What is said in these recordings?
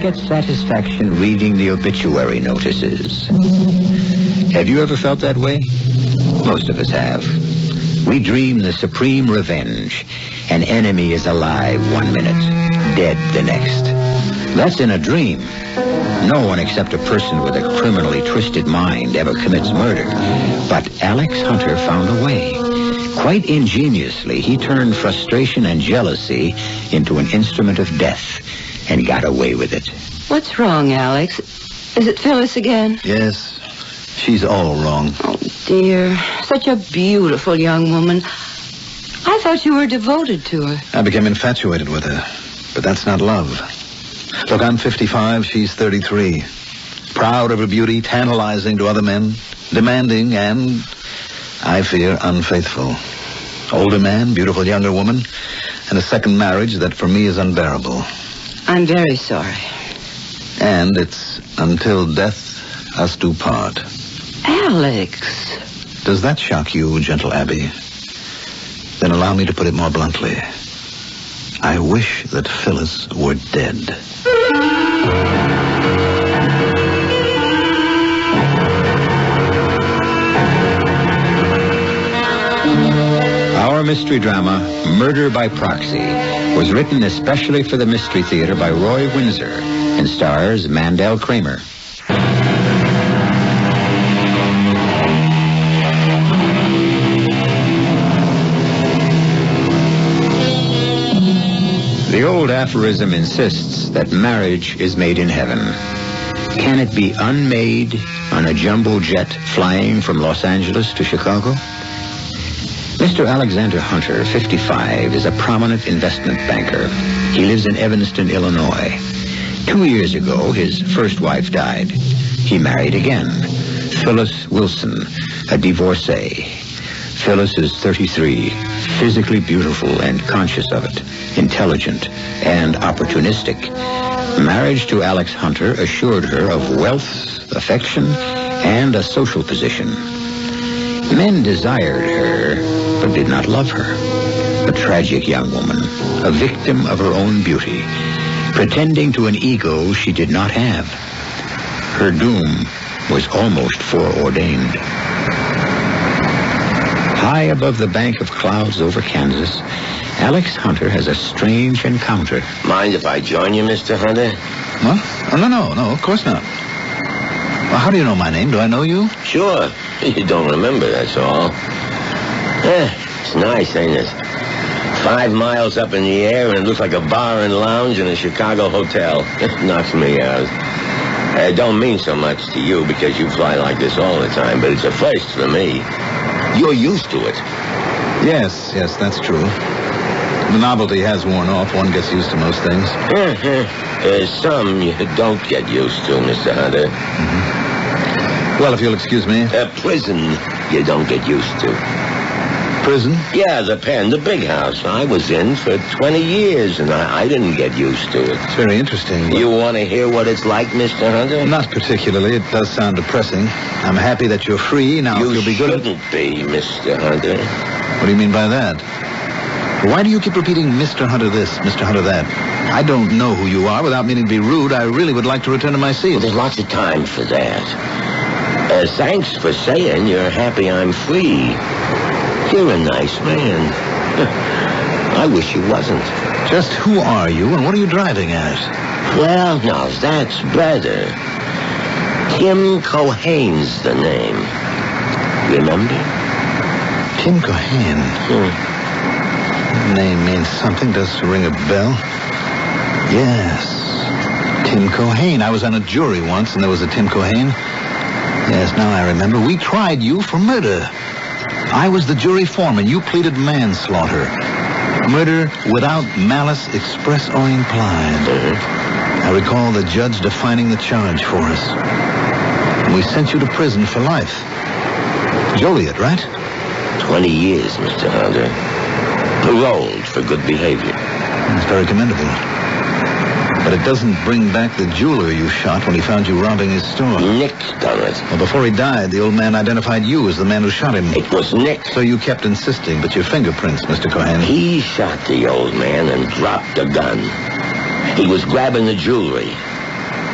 Get satisfaction reading the obituary notices. Have you ever felt that way? Most of us have. We dream the supreme revenge. An enemy is alive 1 minute, dead the next. That's in a dream. No one except a person with a criminally twisted mind ever commits murder. But Alex Hunter found a way. Quite ingeniously, he turned frustration and jealousy into an instrument of death and got away with it. What's wrong, Alex? Is it Phyllis again? Yes. She's all wrong. Oh, dear. Such a beautiful young woman. I thought you were devoted to her. I became infatuated with her. But that's not love. Look, I'm 55. She's 33. Proud of her beauty, tantalizing to other men, demanding and, I fear, unfaithful. Older man, beautiful younger woman, and a second marriage that for me is unbearable. I'm very sorry. And it's until death us do part. Alex. Does that shock you, gentle Abby? Then allow me to put it more bluntly. I wish that Phyllis were dead. Our mystery drama, Murder by Proxy, was written especially for the Mystery Theater by Roy Windsor and stars Mandel Kramer. The old aphorism insists that marriage is made in heaven. Can it be unmade on a jumbo jet flying from Los Angeles to Chicago? Mr. Alexander Hunter, 55, is a prominent investment banker. He lives in Evanston, Illinois. 2 years ago, his first wife died. He married again, Phyllis Wilson, a divorcee. Phyllis is 33, physically beautiful and conscious of it, intelligent and opportunistic. Marriage to Alex Hunter assured her of wealth, affection, and a social position. Men desired her, but did not love her. A tragic young woman, a victim of her own beauty, pretending to an ego she did not have. Her doom was almost foreordained. High above the bank of clouds over Kansas, Alex Hunter has a strange encounter. Mind if I join you, Mr. Hunter? What? Oh, no, of course not. Well, how do you know my name? Do I know you? Sure. You don't remember, that's all. It's nice, ain't it? 5 miles up in the air, and it looks like a bar and lounge in a Chicago hotel. It knocks me out. It don't mean so much to you because you fly like this all the time, but it's a first for me. You're used to it. Yes, that's true. The novelty has worn off. One gets used to most things. Some you don't get used to, Mr. Hunter. Mm-hmm. Well, if you'll excuse me. Prison you don't get used to. Prison? Yeah, the pen, the big house. I was in for 20 years, and I didn't get used to it. It's very interesting. You want to hear what it's like, Mr. Hunter? Not particularly. It does sound depressing. I'm happy that you're free. Now, you'll be good. You shouldn't be, Mr. Hunter. What do you mean by that? Why do you keep repeating Mr. Hunter this, Mr. Hunter that? I don't know who you are. Without meaning to be rude, I really would like to return to my seat. Well, there's lots of time for that. Thanks for saying you're happy I'm free. You're a nice man. I wish you wasn't. Just who are you and what are you driving at? Well, now, that's better. Tim Cohane's the name. Remember? Tim Cohane? Name means something. Does ring a bell? Yes. Tim Cohane. I was on a jury once, and there was a Tim Cohane. Yes, now I remember. We tried you for murder. I was the jury foreman. You pleaded manslaughter. Murder without malice express or implied. I recall the judge defining the charge for us. And we sent you to prison for life. Joliet, right? 20 years, Mr. Hunter. Paroled for good behavior. That's very commendable. But it doesn't bring back the jeweler you shot when he found you robbing his store. Nick done it. Well, before he died, the old man identified you as the man who shot him. It was Nick. So you kept insisting, but your fingerprints, Mr. Cohane. He shot the old man and dropped the gun. He was grabbing the jewelry.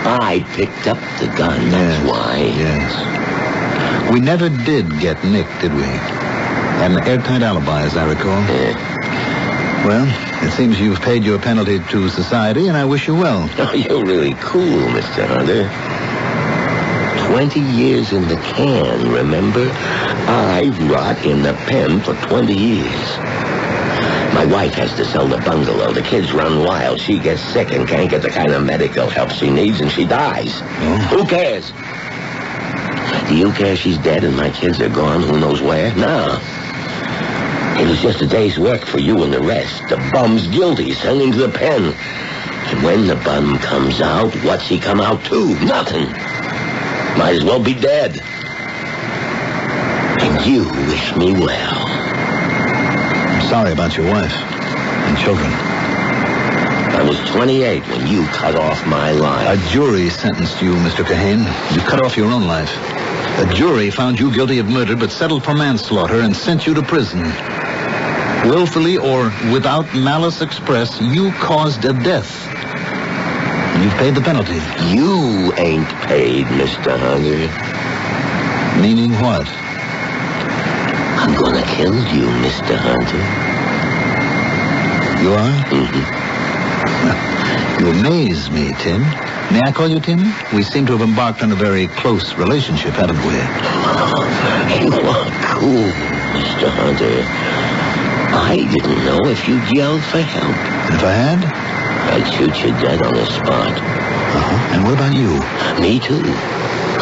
I picked up the gun, that's why. Yes. We never did get Nick, did we? Had an airtight alibi, as I recall. Yeah. Well, it seems you've paid your penalty to society, and I wish you well. Oh, you're really cool, Mr. Hunter. 20 years in the can, remember? I rot in the pen for 20 years. My wife has to sell the bungalow. The kids run wild. She gets sick and can't get the kind of medical help she needs, and she dies. Oh. Who cares? Do you care she's dead and my kids are gone who knows where? No. It was just a day's work for you and the rest. The bum's guilty. Send him to the pen. And when the bum comes out, what's he come out to? Nothing. Might as well be dead. And you wish me well. I'm sorry about your wife and children. I was 28 when you cut off my life. A jury sentenced you, Mr. Kahane. You cut off your own life. A jury found you guilty of murder but settled for manslaughter and sent you to prison. Willfully or without malice express, you caused a death. You've paid the penalty. You ain't paid, Mr. Hunter. Meaning what? I'm gonna kill you, Mr. Hunter. You are? Mm-hmm. You amaze me, Tim. May I call you Tim? We seem to have embarked on a very close relationship, haven't we? You are cool, Mr. Hunter. I didn't know if you'd yelled for help. And if I had? I'd shoot you dead on the spot. Uh-huh. And what about you? Me too.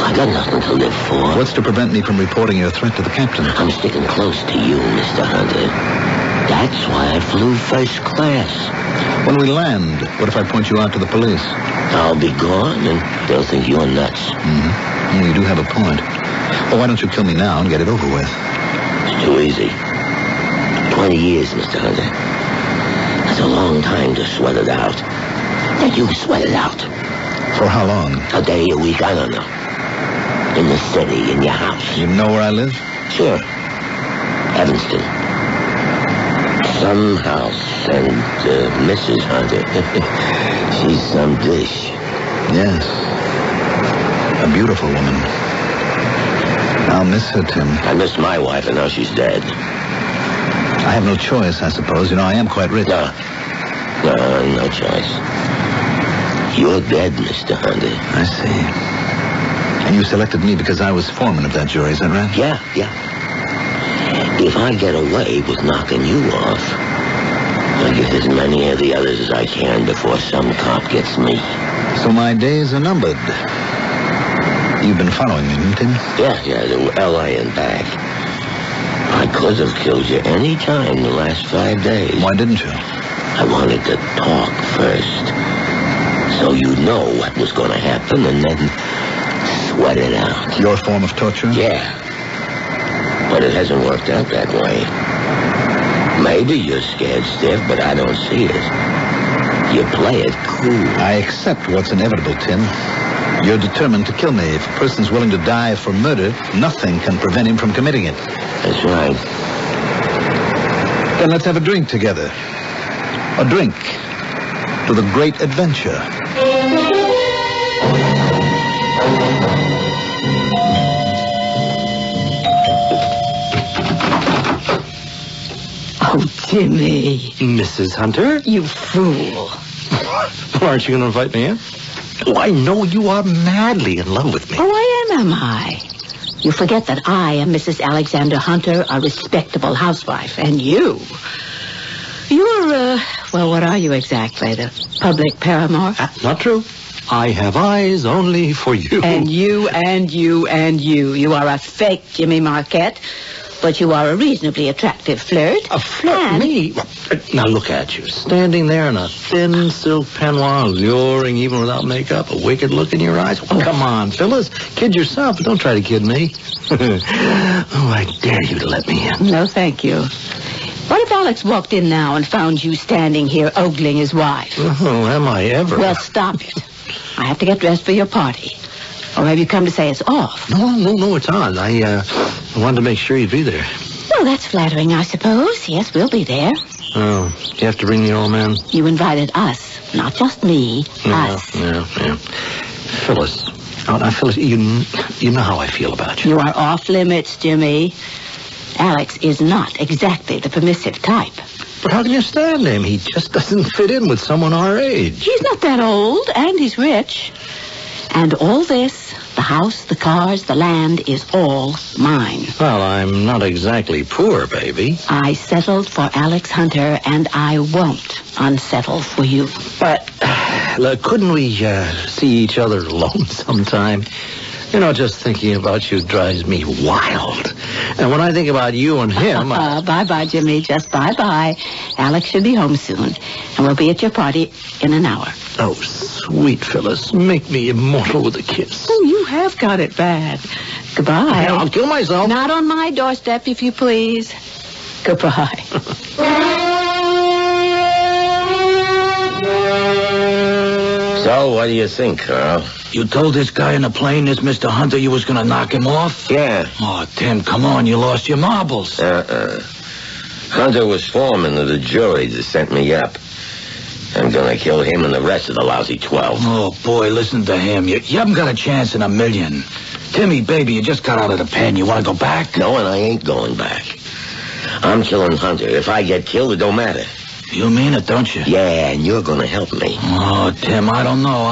I got nothing to live for. What's to prevent me from reporting your threat to the captain? I'm sticking close to you, Mr. Hunter. That's why I flew first class. When we land, what if I point you out to the police? I'll be gone, and they'll think you're nuts. Mm-hmm. You do have a point. Well, why don't you kill me now and get it over with? It's too easy. 20 years, Mr. Hunter. That's a long time to sweat it out. Now you sweat it out. For how long? A day, a week, I don't know. In the city, in your house. You know where I live? Sure. Evanston. Some house, and Mrs. Hunter. She's some dish. Yes. A beautiful woman. I'll miss her, Tim. I missed my wife, and now she's dead. I have no choice, I suppose. You know, I am quite rich. No, no choice. You're dead, Mr. Hunter. I see. And you selected me because I was foreman of that jury, is that right? Yeah. If I get away with knocking you off, I'll get as many of the others as I can before some cop gets me. So my days are numbered. You've been following me, Tim? Yeah, to L.A. and back. I could have killed you any time the last 5 days. Why didn't you? I wanted to talk first. So you'd know what was going to happen and then sweat it out. Your form of torture? Yeah. But it hasn't worked out that way. Maybe you're scared stiff, but I don't see it. You play it cool. I accept what's inevitable, Tim. You're determined to kill me. If a person's willing to die for murder, nothing can prevent him from committing it. That's right. Then let's have a drink together. A drink to the great adventure. Oh, Timmy. Mrs. Hunter? You fool. Well, aren't you going to invite me in? Oh, I know you are madly in love with me. Oh, I am I? You forget that I am Mrs. Alexander Hunter, a respectable housewife, and you're, well, what are you exactly? The public paramour? Not true. I have eyes only for you. And you. You are a fake Jimmy Marquette, but you are a reasonably attractive flirt. A flirt? And... Me? Now look at you, standing there in a thin silk peignoir, alluring even without makeup, a wicked look in your eyes. Oh, come on, Phyllis. Kid yourself, but don't try to kid me. Oh, I dare you to let me in. No, thank you. What if Alex walked in now and found you standing here ogling his wife? Oh, am I ever? Well, stop it. I have to get dressed for your party. Or have you come to say it's off? No, it's on. I wanted to make sure you'd be there. Well, that's flattering, I suppose. Yes, we'll be there. Oh, you have to bring the old man? You invited us, not just me. Us. Yeah. Phyllis. Oh, now, Phyllis, you know how I feel about you. You are off limits, Jimmy. Alex is not exactly the permissive type. But how can you stand him? He just doesn't fit in with someone our age. He's not that old, and he's rich. And all this, the house, the cars, the land, is all mine. Well, I'm not exactly poor, baby. I settled for Alex Hunter, and I won't unsettle for you. But, look, couldn't we see each other alone sometime? You know, just thinking about you drives me wild. And when I think about you and him... Bye-bye, Jimmy. Just bye-bye. Alex should be home soon, and we'll be at your party in an hour. Oh, sweet Phyllis. Make me immortal with a kiss. Oh, you have got it bad. Goodbye. Yeah, I'll kill myself. Not on my doorstep, if you please. Goodbye. So, what do you think, Carl? You told this guy in the plane, this Mr. Hunter, you was gonna knock him off? Yeah. Oh, Tim, come on, you lost your marbles. Hunter was foreman of the jury that sent me up. I'm gonna kill him and the rest of the lousy 12. Oh, boy, listen to him. You haven't got a chance in a million. Timmy, baby, you just got out of the pen. You want to go back? No, and I ain't going back. I'm killing Hunter. If I get killed, it don't matter. You mean it, don't you? Yeah, and you're gonna help me. Oh, Tim, I don't know.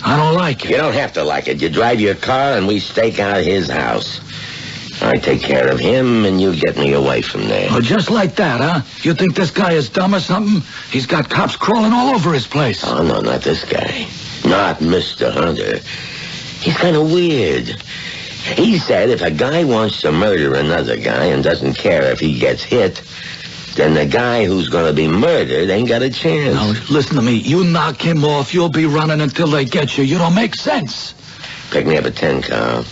I don't like it. You don't have to like it. You drive your car and we stake out his house. I take care of him and you get me away from there. Oh, just like that, huh? You think this guy is dumb or something? He's got cops crawling all over his place. Oh, no, not this guy. Not Mr. Hunter. He's kind of weird. He said if a guy wants to murder another guy and doesn't care if he gets hit, then the guy who's going to be murdered ain't got a chance. Now, listen to me. You knock him off, you'll be running until they get you. You don't make sense. Pick me up at 10, Carl.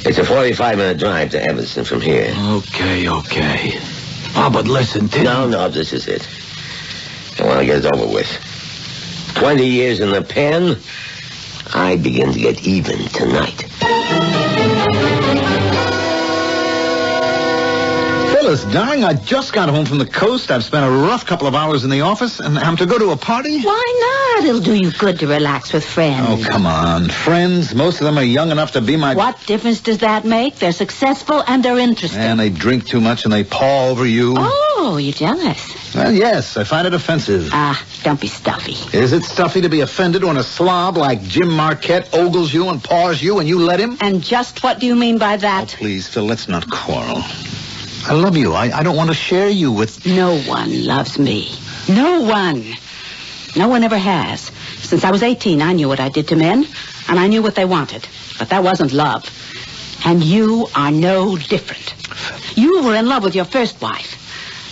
It's a 45-minute drive to Evanston from here. Okay. Oh, but listen, Tim. No, this is it. I want to get it over with. 20 years in the pen, I begin to get even tonight. Phyllis, darling, I just got home from the coast. I've spent a rough couple of hours in the office, and I'm to go to a party? Why not? It'll do you good to relax with friends. Oh, come on. Friends, most of them are young enough to be my... What difference does that make? They're successful and they're interesting. And they drink too much and they paw over you. Oh, you're jealous. Well, yes, I find it offensive. Don't be stuffy. Is it stuffy to be offended when a slob like Jim Marquette ogles you and paws you and you let him? And just what do you mean by that? Oh, please, Phil, let's not quarrel. I love you. I don't want to share you with... No one loves me. No one. No one ever has. Since I was 18, I knew what I did to men, and I knew what they wanted. But that wasn't love. And you are no different. You were in love with your first wife.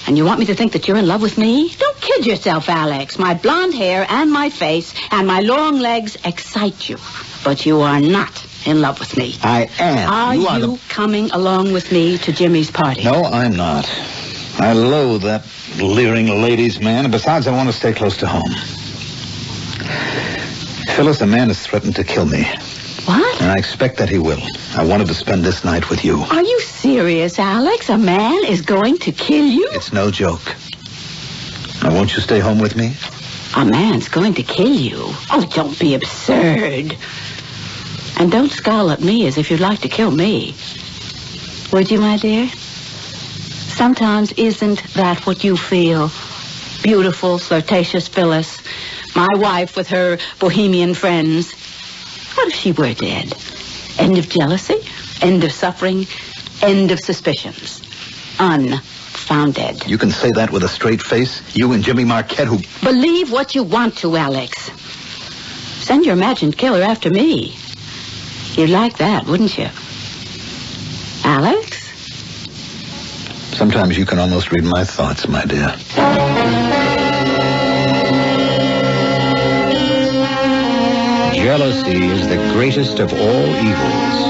And you want me to think that you're in love with me? Don't kid yourself, Alex. My blonde hair and my face and my long legs excite you. But you are not in love with me. I am. Are you coming along with me to Jimmy's party? No, I'm not. I loathe that leering ladies' man, and besides, I want to stay close to home. Phyllis, a man has threatened to kill me. What? And I expect that he will. I wanted to spend this night with you. Are you serious, Alex? A man is going to kill you? It's no joke. Now, won't you stay home with me? A man's going to kill you? Oh, don't be absurd. And don't scowl at me as if you'd like to kill me. Would you, my dear? Sometimes isn't that what you feel? Beautiful, flirtatious Phyllis. My wife with her bohemian friends. What if she were dead? End of jealousy? End of suffering? End of suspicions? Unfounded. You can say that with a straight face? You and Jimmy Marquette who... Believe what you want to, Alex. Send your imagined killer after me. You'd like that, wouldn't you? Alex? Sometimes you can almost read my thoughts, my dear. Jealousy is the greatest of all evils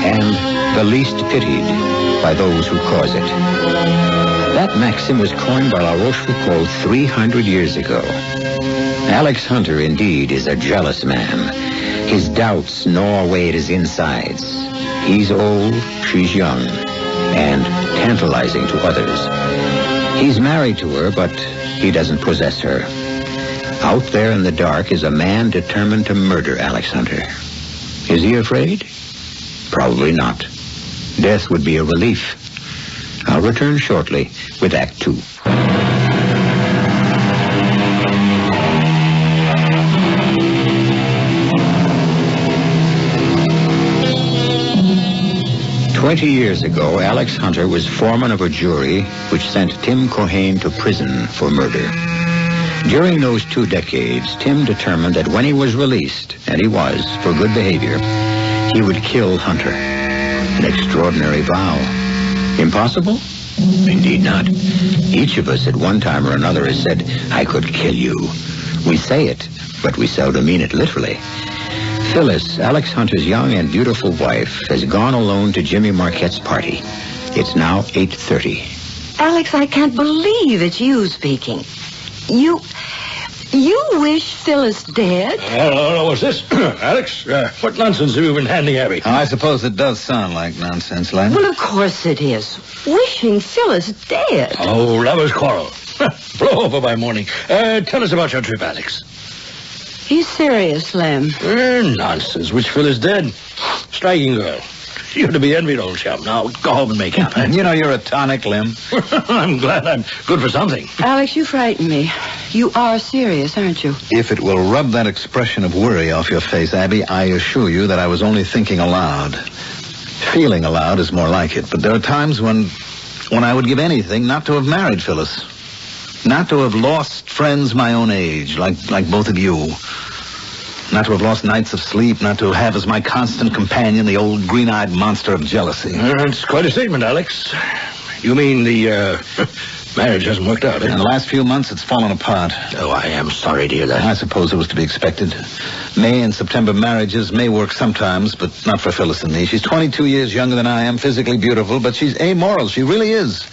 and the least pitied by those who cause it. That maxim was coined by La Rochefoucauld 300 years ago. Alex Hunter, indeed, is a jealous man. His doubts gnaw away at his insides. He's old, she's young, and tantalizing to others. He's married to her, but he doesn't possess her. Out there in the dark is a man determined to murder Alex Hunter. Is he afraid? Probably not. Death would be a relief. I'll return shortly with Act 2. "20 years ago, Alex Hunter was foreman of a jury which sent Tim Cohane to prison for murder. During those 2 decades, Tim determined that when he was released, and he was, for good behavior, he would kill Hunter. An extraordinary vow. Impossible? Indeed not. Each of us at one time or another has said, I could kill you. We say it, but we seldom mean it literally. Phyllis, Alex Hunter's young and beautiful wife, has gone alone to Jimmy Marquette's party. It's now 8:30. Alex, I can't believe it's you speaking. You wish Phyllis dead? What's this? Alex, what nonsense have you been handing Abby? I suppose it does sound like nonsense, Len. Well, of course it is. Wishing Phyllis dead. Oh, lovers' quarrel. Blow over by morning. Tell us about your trip, Alex. He's serious, Lem. Nonsense. Which Phyllis dead? Striking girl. You're to be envied, old chap. Now, go home and make up. You know you're a tonic, Lim. I'm glad I'm good for something. Alex, you frighten me. You are serious, aren't you? If it will rub that expression of worry off your face, Abby, I assure you that I was only thinking aloud. Feeling aloud is more like it, but there are times when I would give anything not to have married Phyllis. Not to have lost friends my own age, like both of you. Not to have lost nights of sleep, not to have as my constant companion the old green-eyed monster of jealousy. It's quite a statement, Alex. You mean the marriage hasn't worked out, eh? In the last few months, it's fallen apart. Oh, I am sorry to hear that. I suppose it was to be expected. May and September marriages may work sometimes, but not for Phyllis and me. She's 22 years younger than I am, physically beautiful, but she's amoral. She really is.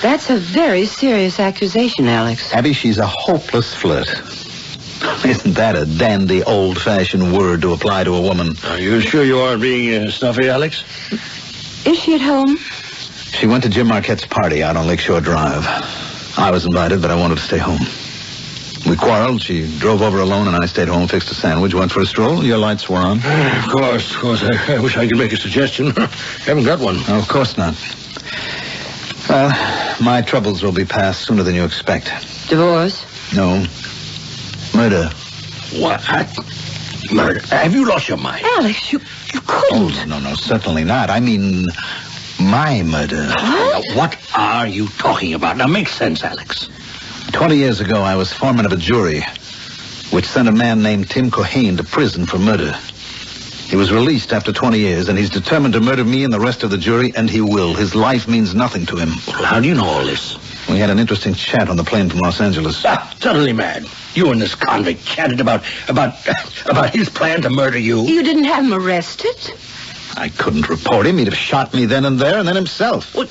That's a very serious accusation, Alex. Abby, she's a hopeless flirt. Isn't that a dandy, old-fashioned word to apply to a woman? Are you sure you aren't being snuffy, Alex? Is she at home? She went to Jim Marquette's party out on Lakeshore Drive. I was invited, but I wanted to stay home. We quarreled. She drove over alone, and I stayed home, fixed a sandwich, went for a stroll. Your lights were on. Of course. I wish I could make a suggestion. Haven't got one. No, of course not. Well, my troubles will be past sooner than you expect. Divorce? No. Murder. What? Murder? Have you lost your mind? Alex, you couldn't. Oh, no, certainly not. I mean, my murder. What? Now, what are you talking about? Now, make sense, Alex. 20 years ago, I was foreman of a jury which sent a man named Tim Cohane to prison for murder. He was released after 20 years, and he's determined to murder me and the rest of the jury, and he will. His life means nothing to him. Well, how do you know all this? We had an interesting chat on the plane from Los Angeles. Suddenly mad. You and this convict chatted about his plan to murder you. You didn't have him arrested? I couldn't report him. He'd have shot me then and there, and then himself. What?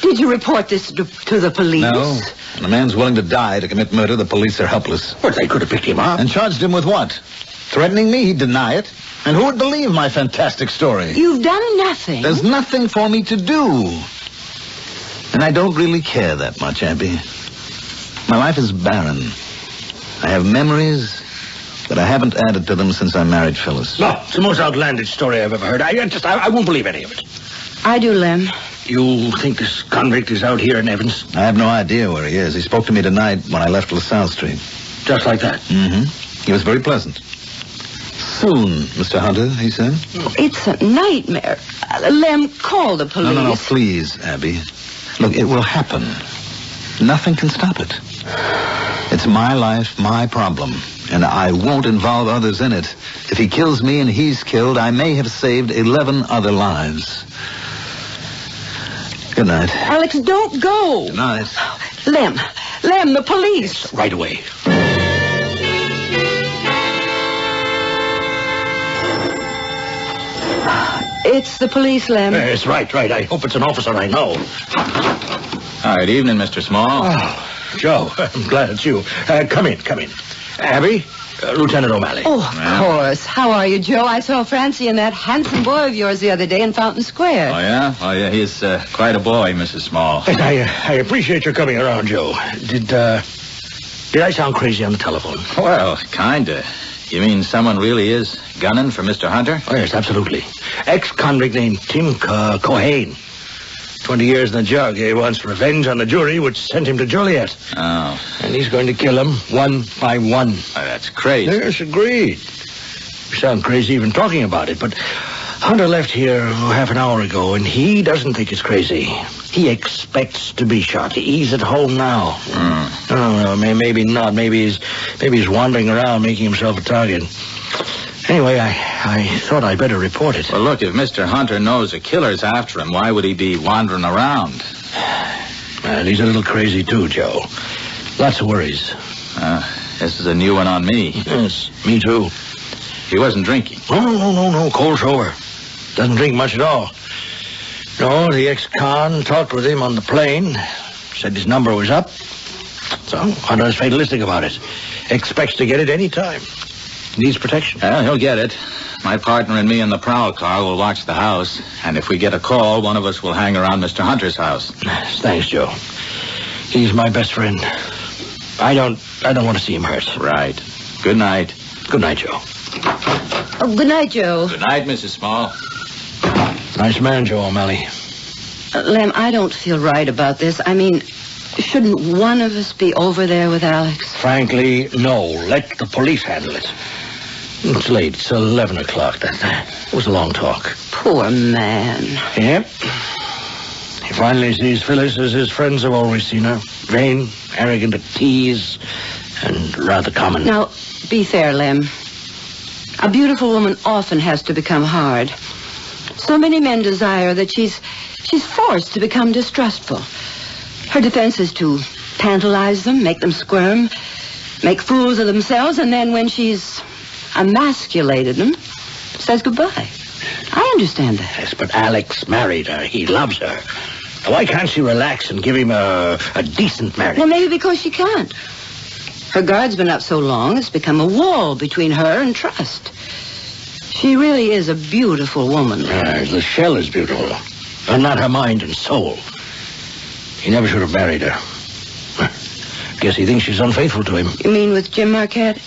Did you report this to the police? No. When a man's willing to die to commit murder, the police are helpless. Well, they could have picked him up. And charged him with what? Threatening me? He'd deny it. And who would believe my fantastic story? You've done nothing. There's nothing for me to do. And I don't really care that much, Abby. My life is barren. I have memories, but I haven't added to them since I married Phyllis. No, it's the most outlandish story I've ever heard. I won't believe any of it. I do, Lem. You think this convict is out here in Evans? I have no idea where he is. He spoke to me tonight when I left LaSalle Street. Just like that? Mm-hmm. He was very pleasant. Soon, Mr. Hunter, he said. It's a nightmare. Lem, call the police. No, please, Abby. Look, it will happen. Nothing can stop it. It's my life, my problem, and I won't involve others in it. If he kills me and he's killed, I may have saved 11 other lives. Good night. Alex, don't go. Good night. Lem, the police. Right away. It's the police, Lem. Yes, right. I hope it's an officer I know. All right, evening, Mr. Small. Oh, Joe, I'm glad it's you. Come in. Abby, Lieutenant O'Malley. Oh, of course. How are you, Joe? I saw Francie and that handsome boy of yours the other day in Fountain Square. Oh, yeah? Oh, yeah, he's quite a boy, Mrs. Small. I appreciate your coming around, Joe. Did I sound crazy on the telephone? Well, kinda. You mean someone really is gunning for Mr. Hunter? Oh, yes, absolutely. Ex-convict named Tim Cohane. 20 years in the jug. He wants revenge on the jury, which sent him to Joliet. Oh. And he's going to kill them one by one. Oh, that's crazy. Yes, agreed. You sound crazy even talking about it, but Hunter left here half an hour ago, and he doesn't think it's crazy. He expects to be shot. He's at home now. Oh, maybe not. Maybe he's wandering around making himself a target. Anyway, I thought I'd better report it. Well, look, if Mr. Hunter knows a killer's after him, why would he be wandering around? Well, he's a little crazy too, Joe. Lots of worries. This is a new one on me. Yes, me too. He wasn't drinking. No. Cold sober. Doesn't drink much at all. No, the ex-con talked with him on the plane. Said his number was up. So, Hunter's fatalistic about it. Expects to get it any time. Needs protection. Well, he'll get it. My partner and me in the prowl car will watch the house. And if we get a call, one of us will hang around Mr. Hunter's house. Thanks, Joe. He's my best friend. I don't want to see him hurt. Right. Good night. Good night, Joe. Oh, good night, Joe. Good night, Mrs. Small. Nice man, Joe O'Malley. Lem, I don't feel right about this. I mean, shouldn't one of us be over there with Alex? Frankly, no. Let the police handle it. It's late. It's 11 o'clock. That was a long talk. Poor man. Yep. He finally sees Phyllis as his friends have always seen her. Vain, arrogant, to tease, and rather common. Now, be fair, Lem. A beautiful woman often has to become hard. So many men desire that she's forced to become distrustful. Her defense is to tantalize them, make them squirm, make fools of themselves, and then when she's emasculated them, says goodbye. I understand that. Yes, but Alex married her. He loves her. Why can't she relax and give him a decent marriage? Well, maybe because she can't. Her guard's been up so long, it's become a wall between her and trust. She really is a beautiful woman. The shell is beautiful, but not her mind and soul. He never should have married her. Guess he thinks she's unfaithful to him. You mean with Jim Marquette?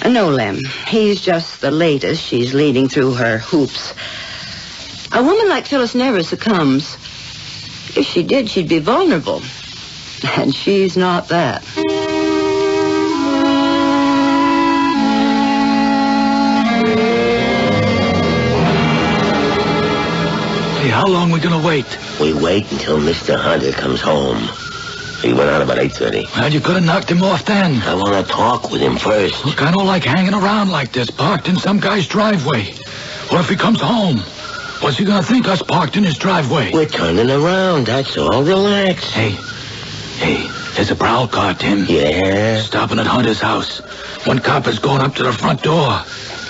No, Lem. He's just the latest she's leading through her hoops. A woman like Phyllis never succumbs. If she did, she'd be vulnerable. And she's not that. Hey, how long are we going to wait? We wait until Mr. Hunter comes home. He went out about 8:30. Well, you could have knocked him off then. I want to talk with him first. Look, I don't like hanging around like this, parked in some guy's driveway. What if he comes home? What's he going to think us parked in his driveway? We're turning around, that's all. Relax. Hey, there's a prowl car, Tim. Yeah? Stopping at Hunter's house. One cop is going up to the front door.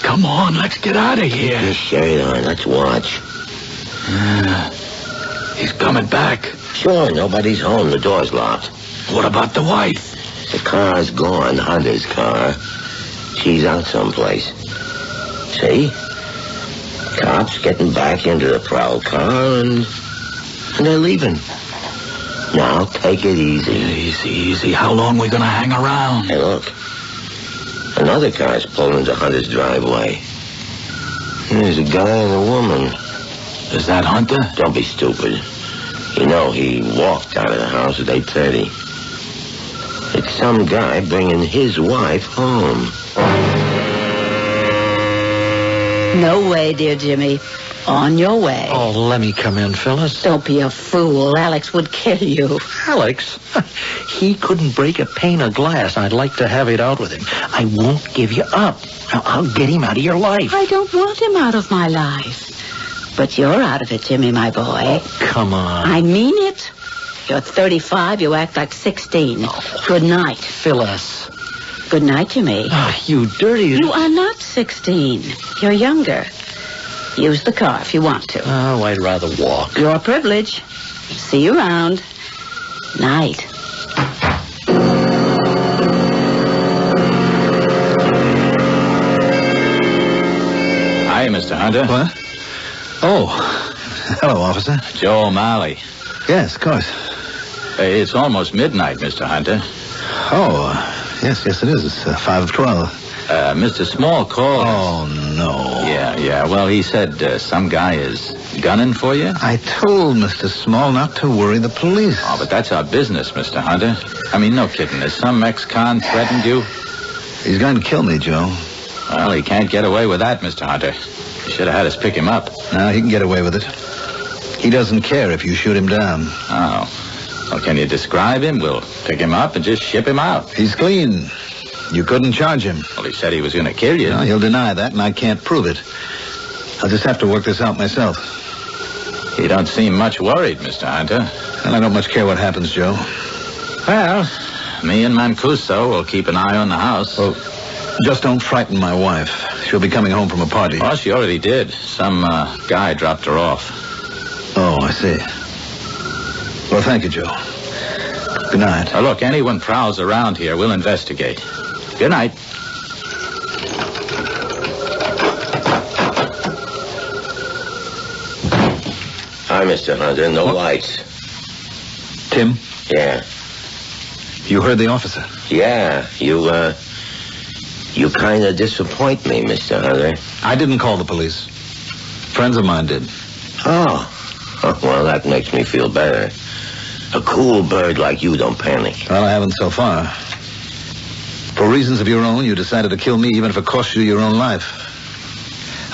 Come on, let's get out of here. Get your shirt on, let's watch. He's coming back. Sure, nobody's home. The door's locked. What about the wife? The car's gone, Hunter's car. She's out someplace. See? Cops getting back into the prowl car and they're leaving. Now, take it easy. Easy. How long are we going to hang around? Hey, look. Another car's pulling into Hunter's driveway. There's a guy and a woman. Is that Hunter? Don't be stupid. You know, he walked out of the house at 8:30. It's some guy bringing his wife home. No way, dear Jimmy. On your way. Oh, let me come in, Phyllis. Don't be a fool. Alex would kill you. Alex? He couldn't break a pane of glass. I'd like to have it out with him. I won't give you up. I'll get him out of your life. I don't want him out of my life. But you're out of it, Jimmy, my boy. Oh, come on. I mean it. You're 35. You act like 16. Oh. Good night. Phyllis. Good night, Jimmy. Oh, you dirty... You are not 16. You're younger. Use the car if you want to. Oh, I'd rather walk. Your privilege. See you around. Night. Hi, Mr. Hunter. What? Oh, hello, officer. Joe O'Malley. Yes, of course. Hey, it's almost midnight, Mr. Hunter. Oh, yes, it is. It's 5 of 12. Mr. Small called. Oh, no. Yeah. Well, he said some guy is gunning for you. I told Mr. Small not to worry the police. Oh, but that's our business, Mr. Hunter. I mean, no kidding. Has some ex-con threatened you? He's going to kill me, Joe. Well, he can't get away with that, Mr. Hunter. You should have had us pick him up. No, he can get away with it. He doesn't care if you shoot him down. Oh. Well, can you describe him? We'll pick him up and just ship him out. He's clean. You couldn't charge him. Well, he said he was going to kill you. No, he'll deny that, and I can't prove it. I'll just have to work this out myself. You don't seem much worried, Mr. Hunter. Well, I don't much care what happens, Joe. Well, me and Mancuso will keep an eye on the house. Well, just don't frighten my wife. She'll be coming home from a party. Oh, she already did. Some guy dropped her off. Oh, I see. Well, thank you, Joe. Good night. Look, anyone prowls around here, we'll investigate. Good night. Hi, Mr. Hunter. No lights. Tim? Yeah. You heard the officer? Yeah. You kind of disappoint me, Mr. Hunter. I didn't call the police. Friends of mine did. Oh. Well, that makes me feel better. A cool bird like you don't panic. Well, I haven't so far. For reasons of your own, you decided to kill me even if it cost you your own life.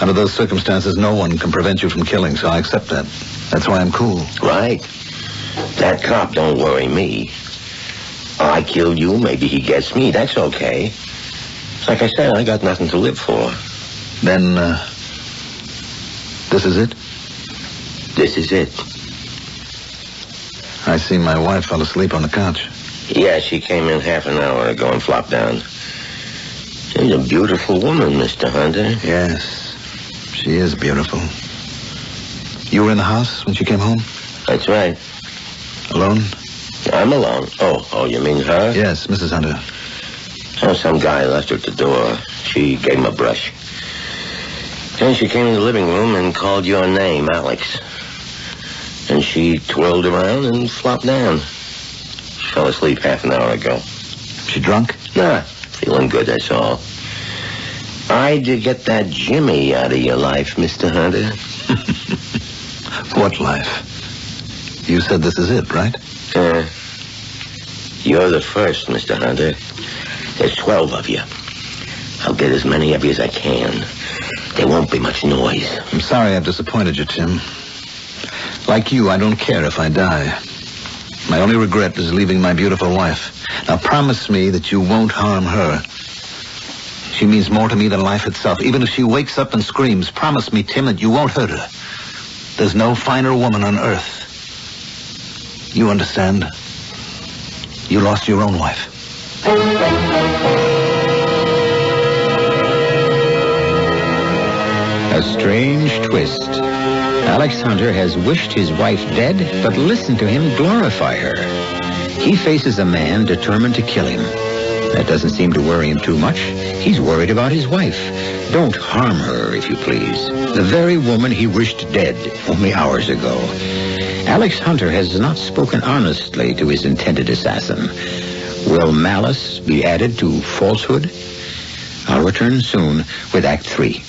Under those circumstances, no one can prevent you from killing, so I accept that. That's why I'm cool. Right. That cop don't worry me. I killed you, maybe he gets me. That's okay. Like I said, I got nothing to live for. Then, this is it? This is it. I see my wife fell asleep on the couch. Yeah, she came in half an hour ago and flopped down. She's a beautiful woman, Mr. Hunter. Yes, she is beautiful. You were in the house when she came home? That's right. Alone? I'm alone. Oh, you mean her? Yes, Mrs. Hunter. Oh, some guy left her at the door. She gave him a brush. Then she came in the living room and called your name, Alex. And she twirled around and flopped down. She fell asleep half an hour ago. She drunk? Nah, feeling good, that's all. I'd get that Jimmy out of your life, Mr. Hunter. What life? You said this is it, right? You're the first, Mr. Hunter. There's 12 of you. I'll get as many of you as I can. There won't be much noise. I'm sorry I've disappointed you, Tim. Like you, I don't care if I die. My only regret is leaving my beautiful wife. Now promise me that you won't harm her. She means more to me than life itself. Even if she wakes up and screams, promise me, Tim, that you won't hurt her. There's no finer woman on earth. You understand? You lost your own wife. A strange twist. Alex Hunter has wished his wife dead, but listen to him glorify her. He faces a man determined to kill him. That doesn't seem to worry him too much. He's worried about his wife. Don't harm her, if you please. The very woman he wished dead only hours ago. Alex Hunter has not spoken honestly to his intended assassin. Will malice be added to falsehood? I'll return soon with Act 3.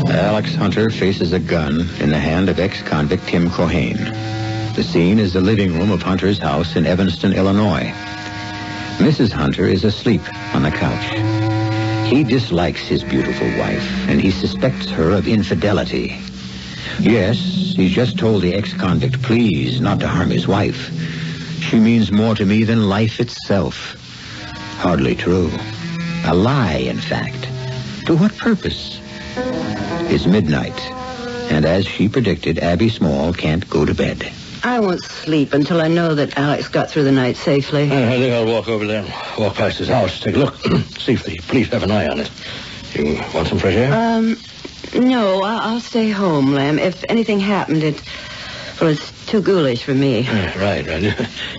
Alex Hunter faces a gun in the hand of ex-convict Tim Cohane. The scene is the living room of Hunter's house in Evanston, Illinois. Mrs. Hunter is asleep on the couch. He dislikes his beautiful wife, and he suspects her of infidelity. Yes, he's just told the ex-convict, please, not to harm his wife. She means more to me than life itself. Hardly true. A lie, in fact. To what purpose? It's midnight, and as she predicted, Abby Small can't go to bed. I won't sleep until I know that Alex got through the night safely. I think I'll walk over there and walk past his house, take a look, see if the police have an eye on it. You want some fresh air? No, I'll stay home, Lem. If anything happened, it's too ghoulish for me. Right. Did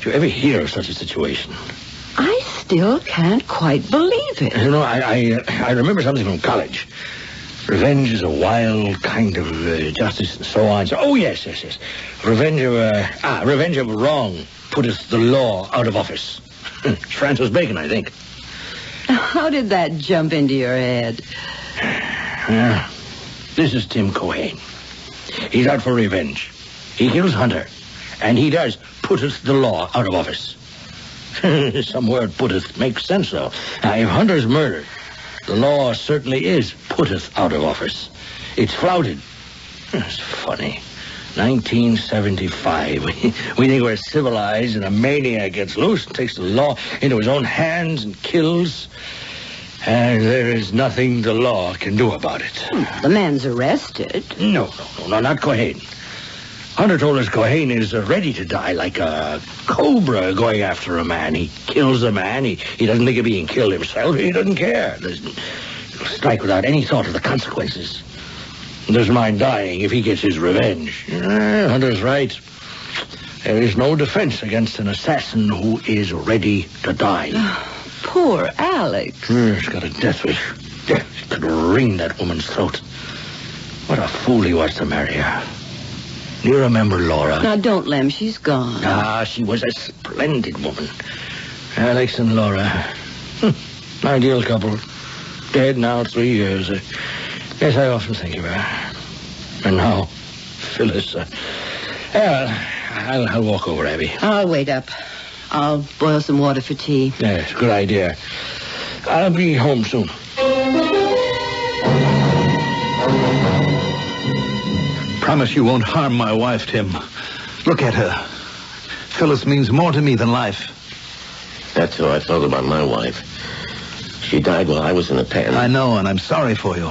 you ever hear of such a situation? I still can't quite believe it. You know, I remember something from college. Revenge is a wild kind of justice and so on. Oh, yes. Revenge of wrong putteth the law out of office. Francis Bacon, I think. How did that jump into your head? This is Tim Cohane. He's out for revenge. He kills Hunter, and he does putteth the law out of office. Some word putteth makes sense, though. Now, if Hunter's murdered, the law certainly is putteth out of office. It's flouted. It's funny. 1975. We think we're civilized, and a maniac gets loose and takes the law into his own hands and kills. And there is nothing the law can do about it. The man's arrested. No, not Cohane. Hunter told us Cohane is ready to die like a cobra going after a man. He kills a man. He doesn't think of being killed himself. He doesn't care. He'll strike without any thought of the consequences. He doesn't mind dying if he gets his revenge. Hunter's right. There is no defense against an assassin who is ready to die. Poor Alex. He's got a death wish. Could wring that woman's throat. What a fool he was to marry her. Do you remember Laura? Now, don't, Lem. She's gone. She was a splendid woman. Alex and Laura. Ideal couple. Dead now 3 years. Yes, I often think of her. And now, Phyllis. I'll walk over, Abby. I'll wait up. I'll boil some water for tea. Yes, good idea. I'll be home soon. Promise you won't harm my wife, Tim. Look at her. Phyllis means more to me than life. That's how I felt about my wife. She died while I was in the pen. I know, and I'm sorry for you.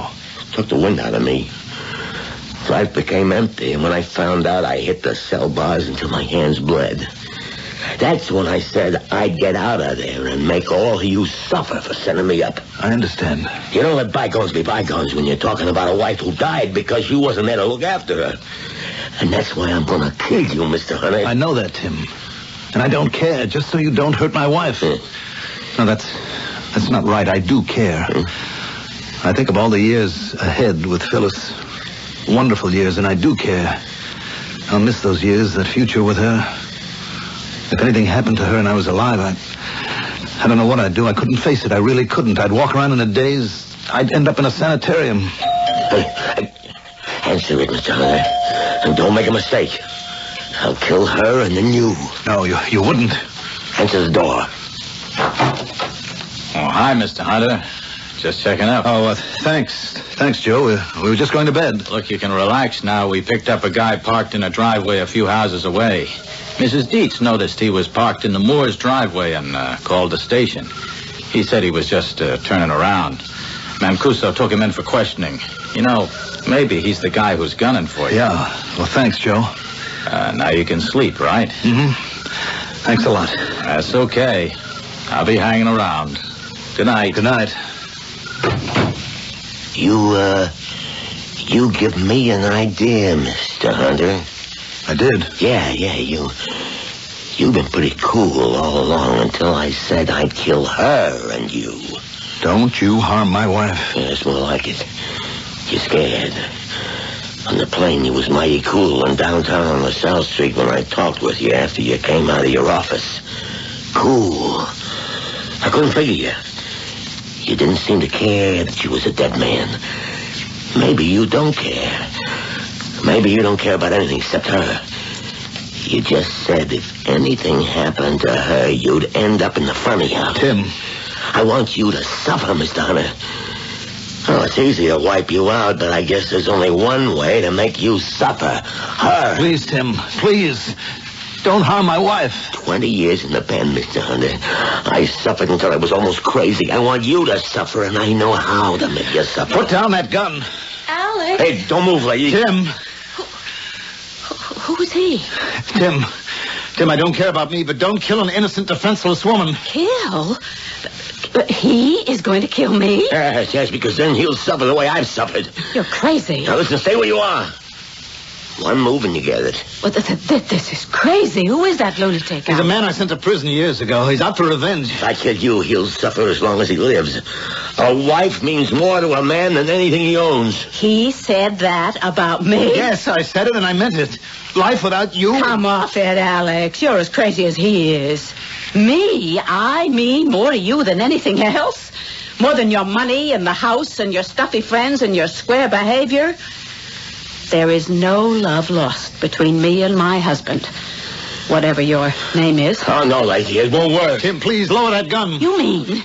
Took the wind out of me. Life became empty, and when I found out, I hit the cell bars until my hands bled. That's when I said I'd get out of there and make all of you suffer for sending me up. I understand. You don't let bygones be bygones when you're talking about a wife who died because you wasn't there to look after her. And that's why I'm going to kill you, Mr. Hunter. I know that, Tim. And I don't care, just so you don't hurt my wife. No, that's not right. I do care. I think of all the years ahead with Phyllis. Wonderful years, and I do care. I'll miss those years, that future with her. If anything happened to her and I was alive, I don't know what I'd do. I couldn't face it. I really couldn't. I'd walk around in a daze. I'd end up in a sanitarium. Answer it, Mr. Hunter. And don't make a mistake. I'll kill her and then you. No, you wouldn't. Answer the door. Oh, hi, Mr. Hunter. Just checking up. Oh, thanks. Thanks, Joe. We were just going to bed. Look, you can relax now. We picked up a guy parked in a driveway a few houses away. Mrs. Dietz noticed he was parked in the Moore's driveway and called the station. He said he was just turning around. Mancuso took him in for questioning. You know, maybe he's the guy who's gunning for you. Yeah. Well, thanks, Joe. Now you can sleep, right? Mm-hmm. Thanks a lot. That's okay. I'll be hanging around. Good night. Good night. You give me an idea, Mr. Hunter. I did? Yeah, you've been pretty cool all along until I said I'd kill her and you. Don't you harm my wife. Yeah, it's more like it. You're scared. On the plane, you was mighty cool, and downtown on LaSalle Street when I talked with you after you came out of your office. Cool. I couldn't figure you. You didn't seem to care that you was a dead man. Maybe you don't care. Maybe you don't care about anything except her. You just said if anything happened to her, you'd end up in the funny house. Tim. I want you to suffer, Mr. Hunter. Oh, it's easy to wipe you out, but I guess there's only one way to make you suffer. Her. Please, Tim. Please. Don't harm my wife. 20 years in the pen, Mr. Hunter. I suffered until I was almost crazy. I want you to suffer, and I know how to make you suffer. Put down that gun. Alex. Hey, don't move, lady. Tim. Who was he? Tim, I don't care about me, but don't kill an innocent, defenseless woman. Kill? But he is going to kill me? Yes, because then he'll suffer the way I've suffered. You're crazy. Now, listen, stay where you are. One move and you get it. Well, this is crazy. Who is that lunatic? He's a man I sent to prison years ago. He's out for revenge. If I kill you, he'll suffer as long as he lives. A wife means more to a man than anything he owns. He said that about me? Yes, I said it and I meant it. Life without you... Come off it, Alex. You're as crazy as he is. Me? I mean more to you than anything else? More than your money and the house and your stuffy friends and your square behavior? There is no love lost between me and my husband. Whatever your name is. Oh, no, lady. It won't work. Tim, please, lower that gun. You mean...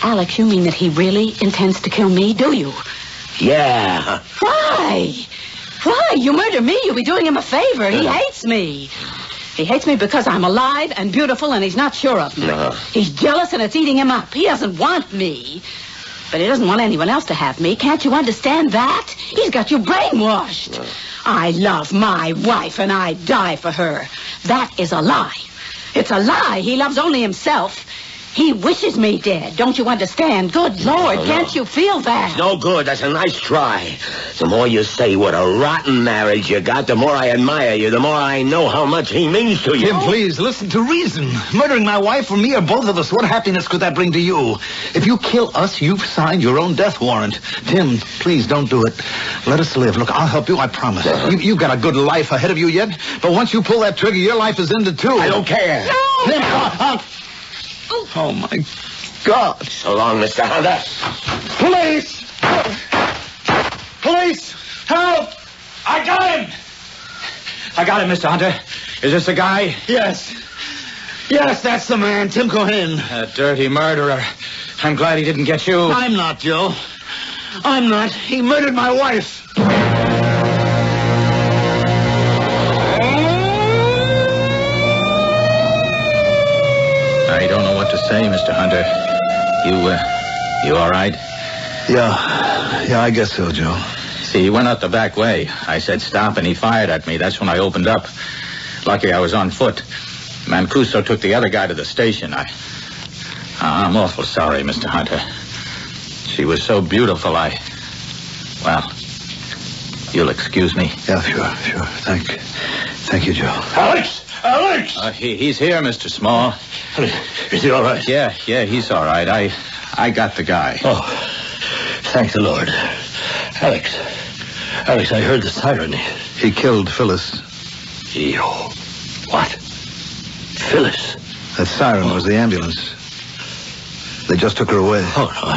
Alex, you mean that he really intends to kill me, do you? Yeah. Why? Why? You murder me, you'll be doing him a favor. He hates me. He hates me because I'm alive and beautiful and he's not sure of me. No. He's jealous and it's eating him up. He doesn't want me. But he doesn't want anyone else to have me. Can't you understand that? He's got you brainwashed. No. I love my wife and I die for her. That is a lie. It's a lie. He loves only himself. He wishes me dead. Don't you understand? Good Lord, can't you feel that? It's no good. That's a nice try. The more you say what a rotten marriage you got, the more I admire you, the more I know how much he means to you. Tim, please, listen to reason. Murdering my wife or me or both of us, what happiness could that bring to you? If you kill us, you've signed your own death warrant. Tim, please, don't do it. Let us live. Look, I'll help you, I promise. You've got a good life ahead of you yet, but once you pull that trigger, your life is ended, too. I don't care. No! Tim, oh, my God. So long, Mr. Hunter. Police! Police! Help! I got him! I got him, Mr. Hunter. Is this the guy? Yes. Yes, that's the man, Tim Cohen. A dirty murderer. I'm glad he didn't get you. I'm not, Joe. I'm not. He murdered my wife. I don't know what to say, Mr. Hunter. You all right? Yeah, I guess so, Joe. See, he went out the back way. I said stop, and he fired at me. That's when I opened up. Lucky I was on foot. Mancuso took the other guy to the station. I'm awful sorry, Mr. Hunter. She was so beautiful, well, you'll excuse me. Yeah, sure. Thank you, Joe. Alex! He's here, Mr. Small. Is he all right? Yeah, he's all right. I got the guy. Oh, thank the Lord. Alex, I heard the siren. He killed Phyllis. What? Phyllis? That siren was the ambulance. They just took her away. Oh, no,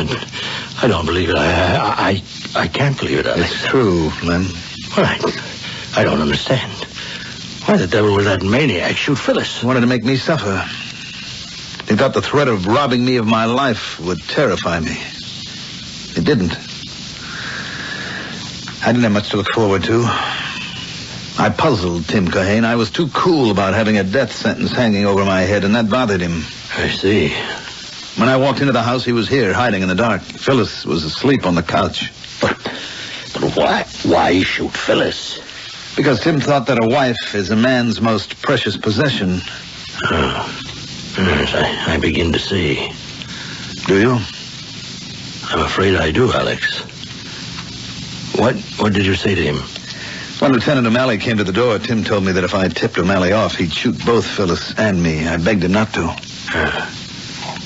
I don't believe it. I can't believe it, Alex. It's true, Lem. All right. I don't understand. Why the devil would that maniac shoot Phyllis? He wanted to make me suffer. He thought the threat of robbing me of my life would terrify me. It didn't. I didn't have much to look forward to. I puzzled Tim Cohen. I was too cool about having a death sentence hanging over my head, and that bothered him. I see. When I walked into the house, he was here, hiding in the dark. Phyllis was asleep on the couch. But why shoot Phyllis? Because Tim thought that a wife is a man's most precious possession. Yes, I begin to see. Do you? I'm afraid I do, Alex. What did you say to him? When Lieutenant O'Malley came to the door, Tim told me that if I tipped O'Malley off, he'd shoot both Phyllis and me. I begged him not to.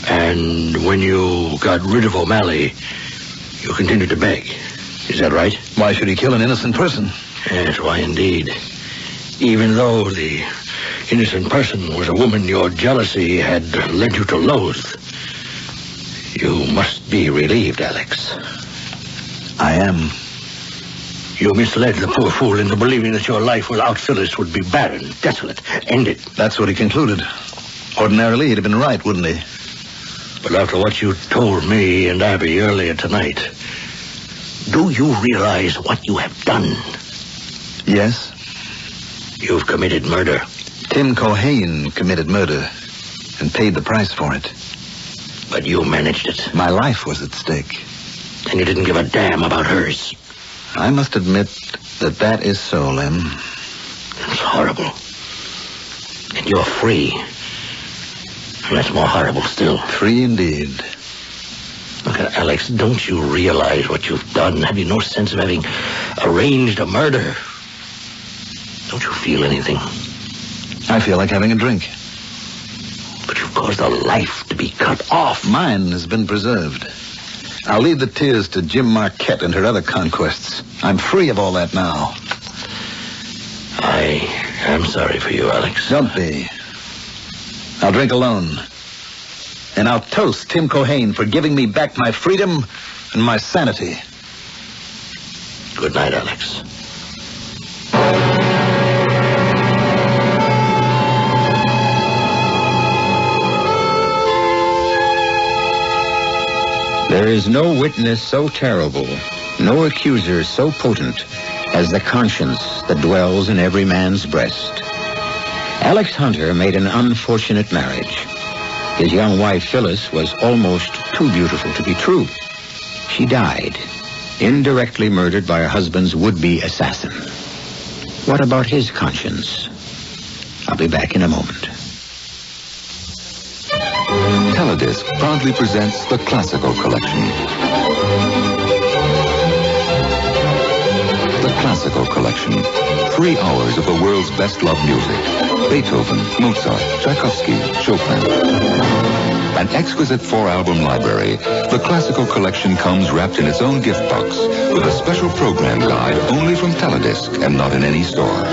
And when you got rid of O'Malley, you continued to beg. Is that right? Why should he kill an innocent person? Yes, why indeed. Even though the innocent person was a woman your jealousy had led you to loathe. You must be relieved, Alex. I am. You misled the poor fool into believing that your life without Phyllis would be barren, desolate, ended. That's what he concluded. Ordinarily, he'd have been right, wouldn't he? But after what you told me and Abby earlier tonight, do you realize what you have done? Yes. You've committed murder. Tim Cohen committed murder and paid the price for it. But you managed it. My life was at stake. And you didn't give a damn about hers. I must admit that is so, Lem. It's horrible. And you're free. And that's more horrible still. Free indeed. Look, Alex, don't you realize what you've done? Have you no sense of having arranged a murder? Don't you feel anything? I feel like having a drink. But you've caused a life to be cut off. Mine has been preserved. I'll leave the tears to Jim Marquette and her other conquests. I'm free of all that now. I am sorry for you, Alex. Don't be. I'll drink alone. And I'll toast Tim Cohane for giving me back my freedom and my sanity. Good night, Alex. There is no witness so terrible, no accuser so potent as the conscience that dwells in every man's breast. Alex Hunter made an unfortunate marriage. His young wife, Phyllis, was almost too beautiful to be true. She died, indirectly murdered by her husband's would-be assassin. What about his conscience? I'll be back in a moment. Teledisc proudly presents the Classical Collection. The Classical Collection. 3 hours of the world's best-loved music. Beethoven, Mozart, Tchaikovsky, Chopin. An exquisite 4-album library, the Classical Collection comes wrapped in its own gift box with a special program guide only from Teledisc and not in any store.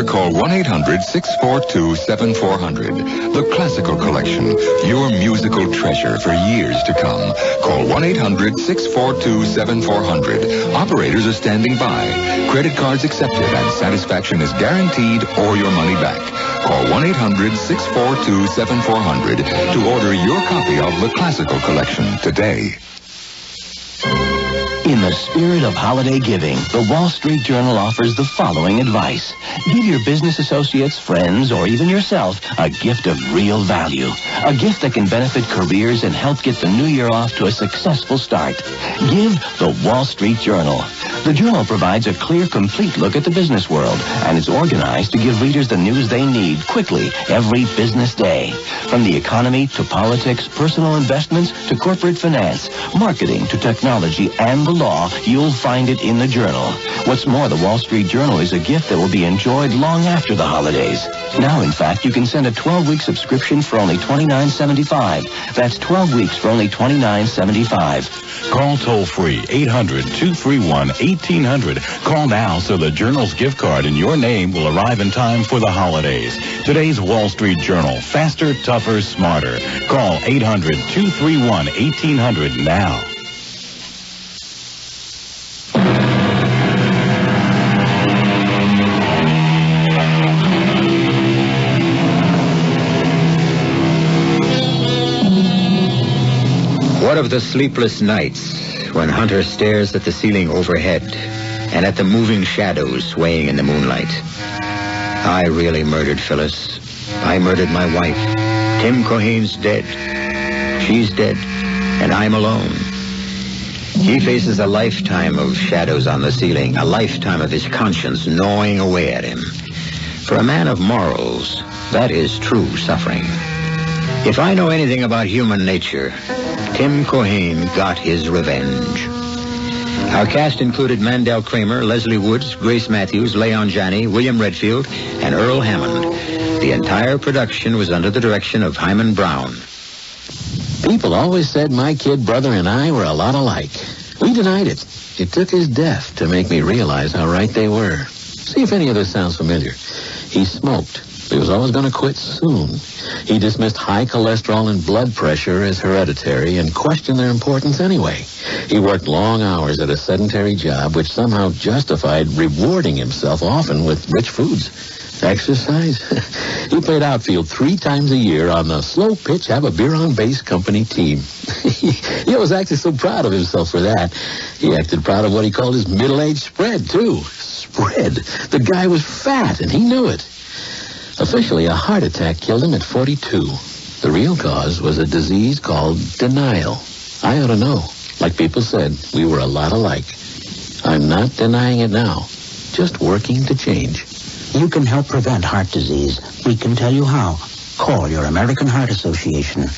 Call 1-800-642-7400. The Classical Collection, your musical treasure for years to come. Call 1-800-642-7400. Operators are standing by. Credit cards accepted and satisfaction is guaranteed or your money back. Call 1-800-642-7400 to order your copy of The Classical Collection today. In the spirit of holiday giving, the Wall Street Journal offers the following advice. Give your business associates, friends, or even yourself a gift of real value. A gift that can benefit careers and help get the new year off to a successful start. Give the Wall Street Journal. The Journal provides a clear, complete look at the business world, and it's organized to give readers the news they need quickly every business day. From the economy to politics, personal investments to corporate finance, marketing to technology and the law, you'll find it in the Journal. What's more, the Wall Street Journal is a gift that will be enjoyed long after the holidays. Now, in fact, you can send a 12-week subscription for only $29.75. That's 12 weeks for only $29.75. Call toll-free 800-231-1800. Call now so the Journal's gift card in your name will arrive in time for the holidays. Today's Wall Street Journal. Faster, tougher, smarter. Call 800-231-1800 now. What of the sleepless nights when Hunter stares at the ceiling overhead and at the moving shadows swaying in the moonlight? I really murdered Phyllis. I murdered my wife. Tim Cohane's dead. She's dead, and I'm alone. He faces a lifetime of shadows on the ceiling, a lifetime of his conscience gnawing away at him. For a man of morals, that is true suffering. If I know anything about human nature, Tim Cohane got his revenge. Our cast included Mandel Kramer, Leslie Woods, Grace Matthews, Leon Janney, William Redfield, and Earl Hammond. The entire production was under the direction of Himan Brown. People always said my kid brother and I were a lot alike. We denied it. It took his death to make me realize how right they were. See if any of this sounds familiar. He smoked. He was always going to quit soon. He dismissed high cholesterol and blood pressure as hereditary and questioned their importance anyway. He worked long hours at a sedentary job which somehow justified rewarding himself often with rich foods. Exercise? He played outfield 3 times a year on the slow pitch, have a beer on base company team. He was actually so proud of himself for that. He acted proud of what he called his middle-aged spread, too. Spread. The guy was fat, and he knew it. Officially, a heart attack killed him at 42. The real cause was a disease called denial. I ought to know. Like people said, we were a lot alike. I'm not denying it now. Just working to change. You can help prevent heart disease. We can tell you how. Call your American Heart Association.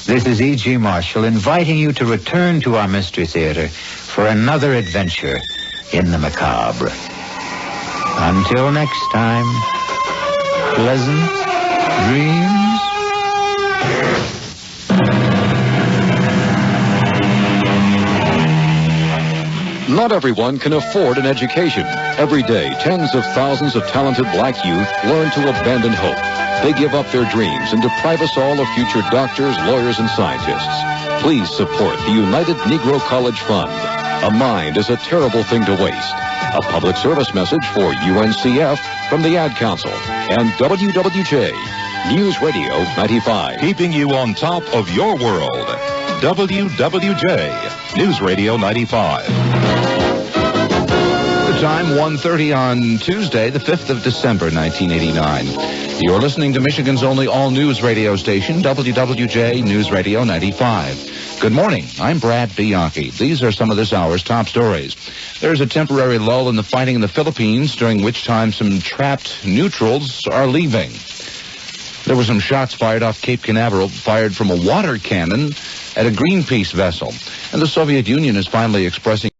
This is E.G. Marshall inviting you to return to our Mystery Theater for another adventure in the macabre. Until next time, pleasant dreams. Not everyone can afford an education. Every day, tens of thousands of talented black youth learn to abandon hope. They give up their dreams and deprive us all of future doctors, lawyers, and scientists. Please support the United Negro College Fund. A mind is a terrible thing to waste. A public service message for UNCF from the Ad Council and WWJ, News Radio 95. Keeping you on top of your world. WWJ, News Radio 95. The time, 1:30 on Tuesday, the 5th of December, 1989. You're listening to Michigan's only all-news radio station, WWJ News Radio 95. Good morning. I'm Brad Bianchi. These are some of this hour's top stories. There's a temporary lull in the fighting in the Philippines, during which time some trapped neutrals are leaving. There were some shots fired off Cape Canaveral, fired from a water cannon at a Greenpeace vessel. And the Soviet Union is finally expressing